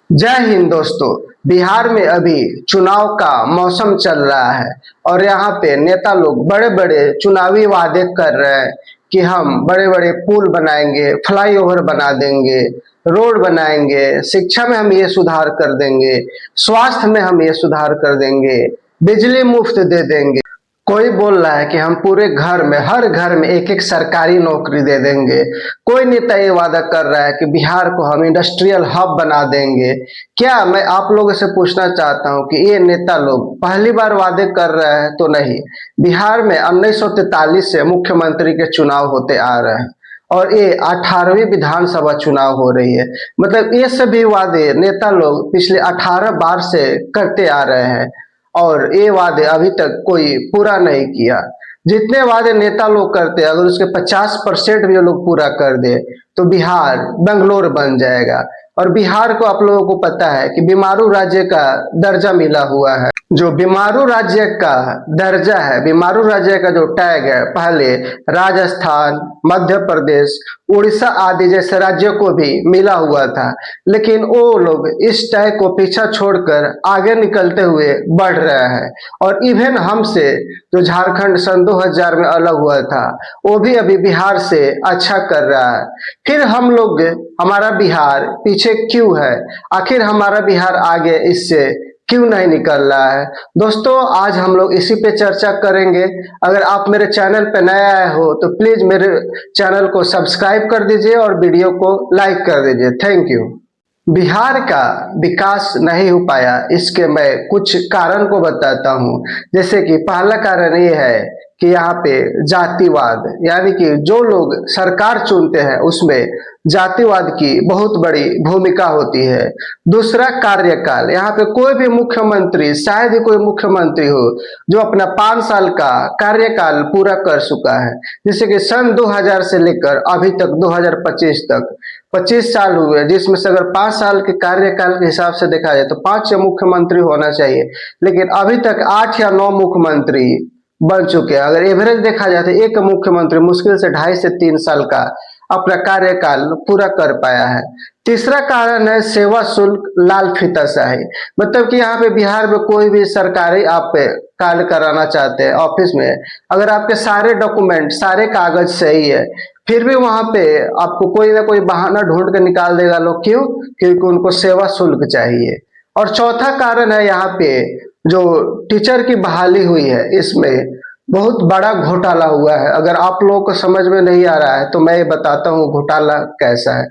जय हिंद दोस्तों। बिहार में अभी चुनाव का मौसम चल रहा है और यहाँ पे नेता लोग बड़े बड़े चुनावी वादे कर रहे हैं कि हम बड़े बड़े पुल बनाएंगे, फ्लाईओवर बना देंगे, रोड बनाएंगे, शिक्षा में हम ये सुधार कर देंगे, स्वास्थ्य में हम ये सुधार कर देंगे, बिजली मुफ्त दे देंगे। कोई बोल रहा है कि हम पूरे घर में, हर घर में एक एक सरकारी नौकरी दे देंगे। कोई नेता ये वादा कर रहा है कि बिहार को हम इंडस्ट्रियल हब बना देंगे। क्या मैं आप लोगों से पूछना चाहता हूं कि ये नेता लोग पहली बार वादे कर रहे हैं तो नहीं। बिहार में 1943 से मुख्यमंत्री के चुनाव होते आ रहे हैं और ये 18वीं विधानसभा चुनाव हो रही है। मतलब ये सभी वादे नेता लोग पिछले 18 बार से करते आ रहे हैं और ये वादे अभी तक कोई पूरा नहीं किया। जितने वादे नेता लोग करते हैं अगर उसके 50% भी लोग पूरा कर दे तो बिहार बेंगलोर बन जाएगा। और बिहार को आप लोगों को पता है कि बीमारू राज्य का दर्जा मिला हुआ है। जो बीमारू राज्य का दर्जा है, बीमारू राज्य का जो टैग है, पहले राजस्थान, मध्य प्रदेश, उड़ीसा आदि जैसे राज्यों को भी मिला हुआ था, लेकिन वो लोग इस टैग को पीछा छोड़कर आगे निकलते हुए बढ़ रहे हैं। और इवन हमसे जो झारखंड सन 2000 में अलग हुआ था वो भी अभी बिहार से अच्छा कर रहा है। फिर हम लोग, हमारा बिहार पीछे क्यों है? आखिर हमारा बिहार आगे इससे क्यों नहीं निकल रहा है? दोस्तों, आज हम लोग इसी पे चर्चा करेंगे। अगर आप मेरे चैनल पे नए आए हो तो प्लीज मेरे चैनल को सब्सक्राइब कर दीजिए और वीडियो को लाइक कर दीजिए। Thank you. बिहार का विकास नहीं हो पाया, इसके मैं कुछ कारण को बताता हूँ। जैसे कि पहला कारण ये है कि यहाँ पे जातिवाद, यानी कि जो लोग सरकार चुनते हैं उसमें जातिवाद की बहुत बड़ी भूमिका होती है। दूसरा, कार्यकाल। यहाँ पे कोई भी मुख्यमंत्री, शायद ही कोई मुख्यमंत्री हो जो अपना 5 साल का कार्यकाल पूरा कर चुका है। जैसे कि सन 2000 से लेकर अभी तक 2025 तक 25 साल हुए, जिसमें से अगर 5 साल के कार्यकाल के हिसाब से देखा जाए तो 5 मुख्यमंत्री होना चाहिए, लेकिन अभी तक 8 या 9 मुख्यमंत्री बन चुके हैं। अगर एवरेज देखा जाए तो एक मुख्यमंत्री मुश्किल से 2.5 से 3 साल का अपना कार्यकाल पूरा कर पाया है। तीसरा कारण है सेवा शुल्क लाल फीताशाही। मतलब कि यहाँ पे बिहार में कोई भी सरकारी आप कार्य कराना चाहते हैं ऑफिस में, अगर आपके सारे डॉक्यूमेंट, सारे कागज सही है, फिर भी वहां पे आपको कोई ना कोई बहाना ढूंढ के निकाल देगा लोग। क्यों? क्योंकि उनको सेवा शुल्क चाहिए। और चौथा कारण है यहाँ पे जो टीचर की बहाली हुई है, इसमें बहुत बड़ा घोटाला हुआ है। अगर आप लोगों को समझ में नहीं आ रहा है तो मैं बताता हूँ घोटाला कैसा है।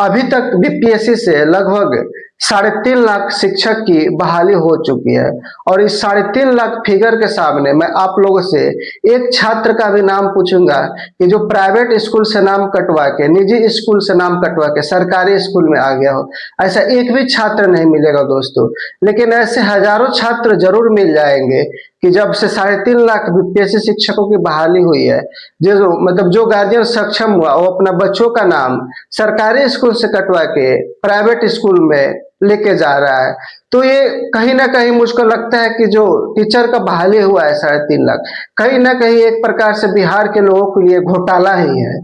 अभी तक बीपीएससी से लगभग 3.5 लाख शिक्षक की बहाली हो चुकी है और इस 3.5 लाख फिगर के सामने मैं आप लोगों से एक छात्र का भी नाम पूछूंगा कि जो प्राइवेट स्कूल से नाम कटवा के, निजी स्कूल से नाम कटवा के सरकारी स्कूल में आ गया हो। ऐसा एक भी छात्र नहीं मिलेगा दोस्तों, लेकिन ऐसे हजारों छात्र जरूर मिल जाएंगे कि जब से 3.5 लाख बीपीएससी शिक्षकों की बहाली हुई है, जो मतलब जो गार्जियन सक्षम हुआ वो अपना बच्चों का नाम सरकारी स्कूल से कटवा के प्राइवेट स्कूल में लेके जा रहा है। तो ये कहीं ना कहीं मुझको लगता है कि जो टीचर का बहाली हुआ है 3.5 लाख, कहीं ना कहीं एक प्रकार से बिहार के लोगों के लिए घोटाला ही है।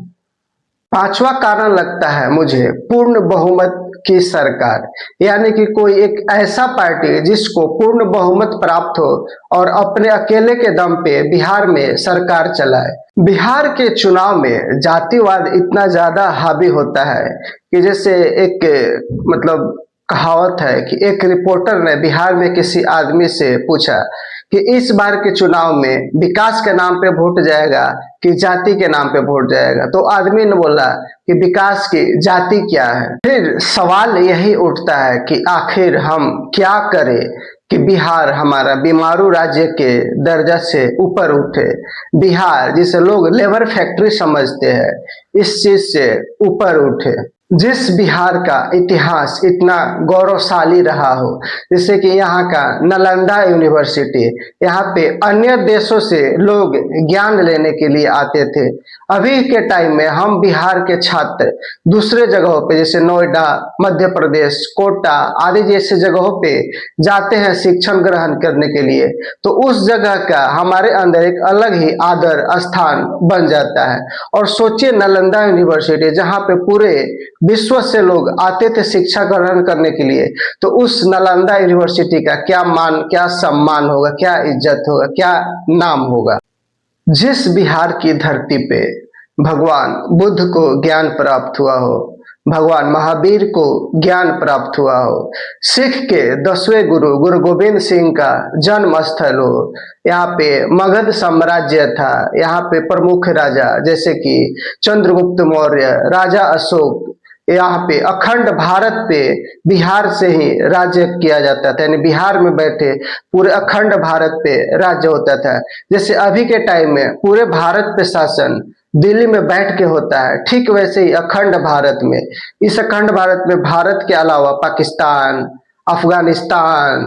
पांचवा कारण लगता है मुझे पूर्ण बहुमत की सरकार, यानी कि कोई एक ऐसा पार्टी जिसको पूर्ण बहुमत प्राप्त हो और अपने अकेले के दम पे बिहार में सरकार चलाए। बिहार के चुनाव में जातिवाद इतना ज्यादा हावी होता है कि जैसे एक मतलब कहावत है कि एक रिपोर्टर ने बिहार में किसी आदमी से पूछा कि इस बार के चुनाव में विकास के नाम पे वोट जाएगा कि जाति के नाम पे वोट जाएगा। तो आदमी ने बोला कि विकास की जाति क्या है। फिर सवाल यही उठता है कि आखिर हम क्या करें कि बिहार हमारा बीमारू राज्य के दर्जा से ऊपर उठे। बिहार जिसे लोग लेबर फैक्ट्री समझते हैं, इस चीज से ऊपर उठे। जिस बिहार का इतिहास इतना गौरवशाली रहा हो, जैसे कि यहाँ का नालंदा यूनिवर्सिटी, यहाँ पे अन्य देशों से लोग ज्ञान लेने के लिए आते थे। अभी के टाइम में हम बिहार के छात्र दूसरे जगहों पे जैसे नोएडा, मध्य प्रदेश, कोटा आदि जैसे जगहों पे जाते हैं शिक्षण ग्रहण करने के लिए, तो उस जगह का हमारे अंदर एक अलग ही आदर स्थान बन जाता है। और सोचिए नालंदा यूनिवर्सिटी जहाँ पे पूरे विश्व से लोग आते थे शिक्षा ग्रहण करने के लिए, तो उस नालंदा यूनिवर्सिटी का क्या मान, क्या सम्मान होगा, क्या इज्जत होगा, क्या नाम होगा। जिस बिहार की धरती पे भगवान बुद्ध को ज्ञान प्राप्त हुआ हो, भगवान महावीर को ज्ञान प्राप्त हुआ हो, सिख के 10वें गुरु गुरु गोविंद सिंह का जन्म स्थल हो, यहाँ पे मगध साम्राज्य था, यहाँ पे प्रमुख राजा जैसे कि चंद्रगुप्त मौर्य, राजा अशोक, यहाँ पे अखंड भारत पे बिहार से ही राज्य किया जाता था, यानी बिहार में बैठे पूरे अखंड भारत पे राज्य होता था। जैसे अभी के टाइम में पूरे भारत पे शासन दिल्ली में बैठ के होता है, ठीक वैसे ही अखंड भारत में, इस अखंड भारत में भारत के अलावा पाकिस्तान, अफगानिस्तान,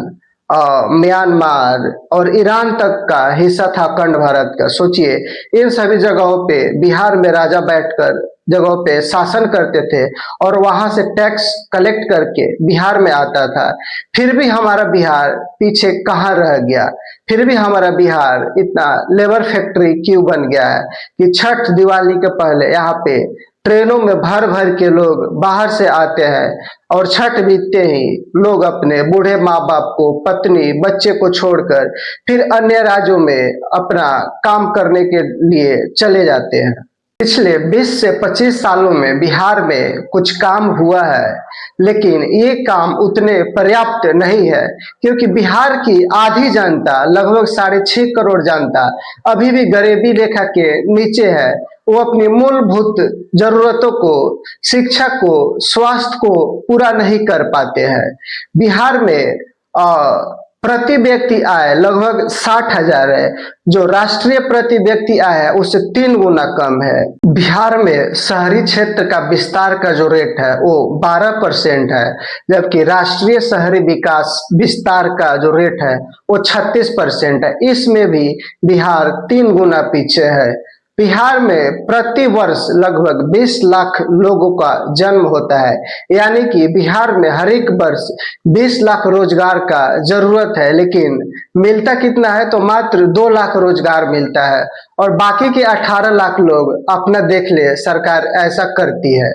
म्यांमार और ईरान तक का हिस्सा था अखंड भारत का। सोचिए इन सभी जगहों पे बिहार में राजा बैठकर जगहों पे शासन करते थे और वहां से टैक्स कलेक्ट करके बिहार में आता था। फिर भी हमारा बिहार पीछे कहाँ रह गया, फिर भी हमारा बिहार इतना लेबर फैक्ट्री क्यों बन गया है कि छठ दिवाली के पहले यहाँ पे ट्रेनों में भर भर के लोग बाहर से आते हैं और छठ बीतते ही लोग अपने बूढ़े माँ बाप को, पत्नी बच्चे को छोड़कर फिर अन्य राज्यों में अपना काम करने के लिए चले जाते हैं। पिछले 20 से 25 सालों में बिहार में कुछ काम हुआ है, लेकिन ये काम उतने पर्याप्त नहीं है, क्योंकि बिहार की आधी जनता, लगभग 6.5 करोड़ जनता अभी भी गरीबी रेखा के नीचे है। वो अपनी मूलभूत जरूरतों को, शिक्षा को, स्वास्थ्य को पूरा नहीं कर पाते हैं। बिहार में प्रति व्यक्ति आय लगभग 60,000 है, जो राष्ट्रीय प्रति व्यक्ति आय है उससे 3 गुना कम है। बिहार में शहरी क्षेत्र का विस्तार का जो रेट है वो 12% है, जबकि राष्ट्रीय शहरी विकास विस्तार का जो रेट है वो 36% है। इसमें भी बिहार 3 गुना पीछे है। बिहार में प्रति वर्ष लगभग 20 लाख लोगों का जन्म होता है, यानी कि बिहार में हर एक वर्ष 20 लाख रोजगार का जरूरत है, लेकिन मिलता कितना है, तो मात्र 2 लाख रोजगार मिलता है और बाकी के 18 लाख लोग अपना देख ले सरकार ऐसा करती है।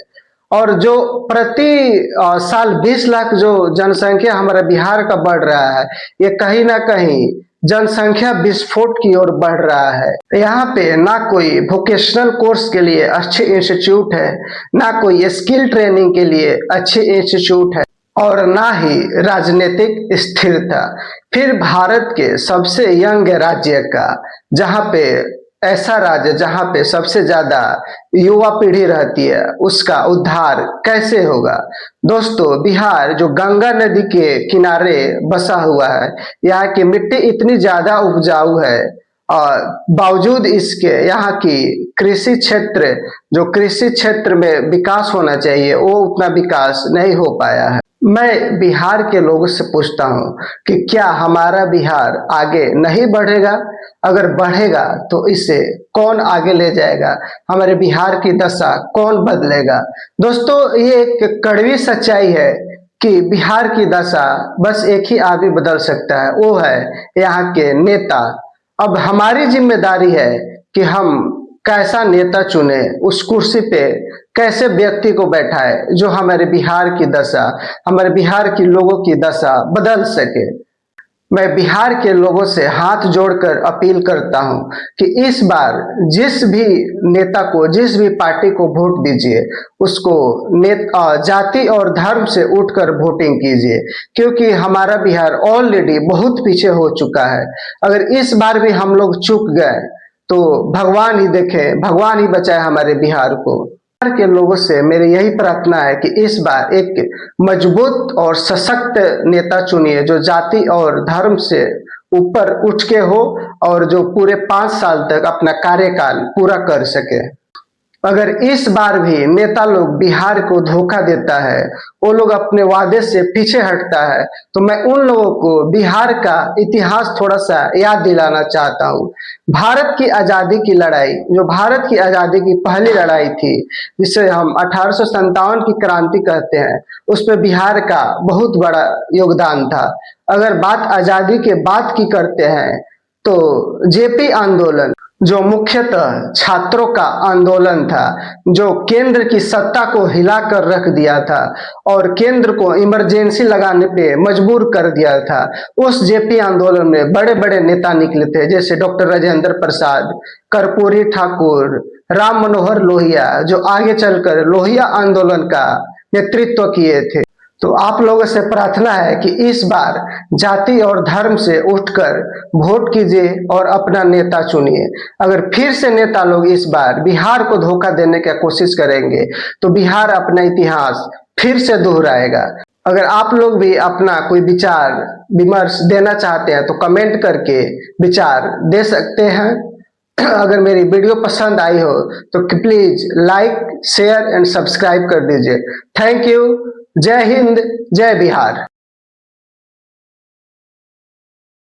और जो प्रति साल 20 लाख जो जनसंख्या हमारा बिहार का बढ़ रहा है, ये कहीं ना कहीं जनसंख्या विस्फोट की ओर बढ़ रहा है। यहाँ पे ना कोई वोकेशनल कोर्स के लिए अच्छे इंस्टीट्यूट है, ना कोई स्किल ट्रेनिंग के लिए अच्छे इंस्टीट्यूट है और ना ही राजनीतिक स्थिरता। फिर भारत के सबसे यंग राज्य का, जहाँ पे ऐसा राज्य जहाँ पे सबसे ज्यादा युवा पीढ़ी रहती है, उसका उद्धार कैसे होगा। दोस्तों, बिहार जो गंगा नदी के किनारे बसा हुआ है, यहाँ की मिट्टी इतनी ज्यादा उपजाऊ है और बावजूद इसके यहाँ की कृषि क्षेत्र, जो कृषि क्षेत्र में विकास होना चाहिए, वो उतना विकास नहीं हो पाया है। मैं बिहार के लोगों से पूछता हूँ कि क्या हमारा बिहार आगे नहीं बढ़ेगा? अगर बढ़ेगा तो इसे कौन आगे ले जाएगा? हमारे बिहार की दशा कौन बदलेगा? दोस्तों, ये एक कड़वी सच्चाई है कि बिहार की दशा बस एक ही आदमी बदल सकता है, वो है यहाँ के नेता। अब हमारी जिम्मेदारी है कि हम कैसा नेता चुने, उस कुर्सी पे कैसे व्यक्ति को बैठाए जो हमारे बिहार की दशा, हमारे बिहार के लोगों की दशा बदल सके। मैं बिहार के लोगों से हाथ जोड़कर अपील करता हूं कि इस बार जिस भी नेता को, जिस भी पार्टी को वोट दीजिए, उसको जाति और धर्म से उठकर वोटिंग कीजिए, क्योंकि हमारा बिहार ऑलरेडी बहुत पीछे हो चुका है। अगर इस बार भी हम लोग चूक गए तो भगवान ही देखे, भगवान ही बचाए हमारे बिहार को। बिहार के लोगों से मेरी यही प्रार्थना है कि इस बार एक मजबूत और सशक्त नेता चुनिए, जो जाति और धर्म से ऊपर उठ के हो और जो पूरे 5 साल तक अपना कार्यकाल पूरा कर सके। अगर इस बार भी नेता लोग बिहार को धोखा देता है, वो लोग अपने वादे से पीछे हटता है, तो मैं उन लोगों को बिहार का इतिहास थोड़ा सा याद दिलाना चाहता हूँ। भारत की आजादी की लड़ाई, जो भारत की आजादी की पहली लड़ाई थी, जिसे हम 1857 की क्रांति कहते हैं, उसमें बिहार का बहुत बड़ा योगदान था। अगर बात आजादी के बाद की करते हैं तो जेपी आंदोलन, जो मुख्यतः छात्रों का आंदोलन था, जो केंद्र की सत्ता को हिलाकर रख दिया था और केंद्र को इमरजेंसी लगाने पे मजबूर कर दिया था। उस जेपी आंदोलन में बड़े बड़े नेता निकले थे, जैसे डॉक्टर राजेंद्र प्रसाद, कर्पूरी ठाकुर, राम मनोहर लोहिया, जो आगे चलकर लोहिया आंदोलन का नेतृत्व किए थे। तो आप लोगों से प्रार्थना है कि इस बार जाति और धर्म से उठकर वोट कीजिए और अपना नेता चुनिए। अगर फिर से नेता लोग इस बार बिहार को धोखा देने की कोशिश करेंगे तो बिहार अपना इतिहास फिर से दोहराएगा। अगर आप लोग भी अपना कोई विचार विमर्श देना चाहते हैं तो कमेंट करके विचार दे सकते हैं। अगर मेरी वीडियो पसंद आई हो तो please like, share and subscribe कर दीजिए। Thank you. जय हिंद, जय बिहार।